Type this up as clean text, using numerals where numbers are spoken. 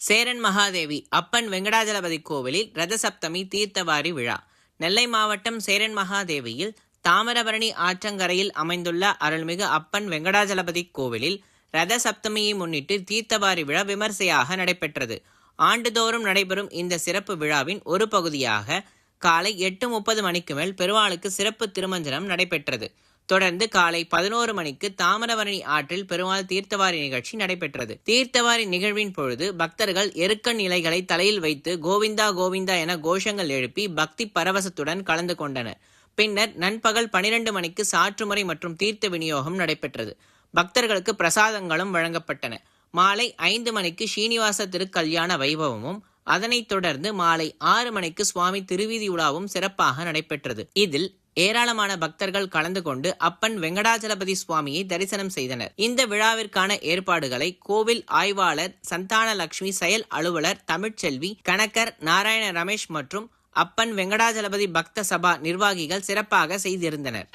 சேரன் மகாதேவி அப்பன் வெங்கடாஜலபதி கோவிலில் ரதசப்தமி தீர்த்தவாரி விழா. நெல்லை மாவட்டம் சேரன் மகாதேவியில் தாமிரபரணி ஆற்றங்கரையில் அமைந்துள்ள அருள்மிகு அப்பன் வெங்கடாஜலபதி கோவிலில் ரதசப்தமியை முன்னிட்டு தீர்த்தவாரி விழா விமர்சையாக நடைபெற்றது. ஆண்டுதோறும் நடைபெறும் இந்த சிறப்பு விழாவின் ஒரு பகுதியாக காலை 8:30 மணிக்கு மேல் பெருமாளுக்கு சிறப்பு திருமஞ்சனம் நடைபெற்றது. தொடர்ந்து காலை 11 மணிக்கு தாமிரபரணி ஆற்றில் பெருமாள் தீர்த்தவாரி நிகழ்ச்சி நடைபெற்றது. தீர்த்தவாரி நிகழ்வின் பொழுது பக்தர்கள் எருக்கன் இலைகளை தலையில் வைத்து கோவிந்தா கோவிந்தா என கோஷங்கள் எழுப்பி பக்தி பரவசத்துடன் கலந்து கொண்டனர். பின்னர் நண்பகல் 12 மணிக்கு சாற்றுமுறை மற்றும் தீர்த்த விநியோகம் நடைபெற்றது. பக்தர்களுக்கு பிரசாதங்களும் வழங்கப்பட்டன. மாலை 5 மணிக்கு ஸ்ரீனிவாச திருக்கல்யாண வைபவமும் அதனைத் தொடர்ந்து மாலை 6 மணிக்கு சுவாமி திருவீதி உலாவும் சிறப்பாக நடைபெற்றது. இதில் ஏராளமான பக்தர்கள் கலந்து கொண்டு அப்பன் வெங்கடாஜலபதி சுவாமியை தரிசனம் செய்தனர். இந்த விழாவிற்கான ஏற்பாடுகளை கோவில் ஆய்வாளர் சந்தானலட்சுமி, செயல் அலுவலர் தமிழ்ச்செல்வி, கணக்கர் நாராயண ரமேஷ் மற்றும் அப்பன் வெங்கடாஜலபதி பக்த சபா நிர்வாகிகள் சிறப்பாக செய்திருந்தனர்.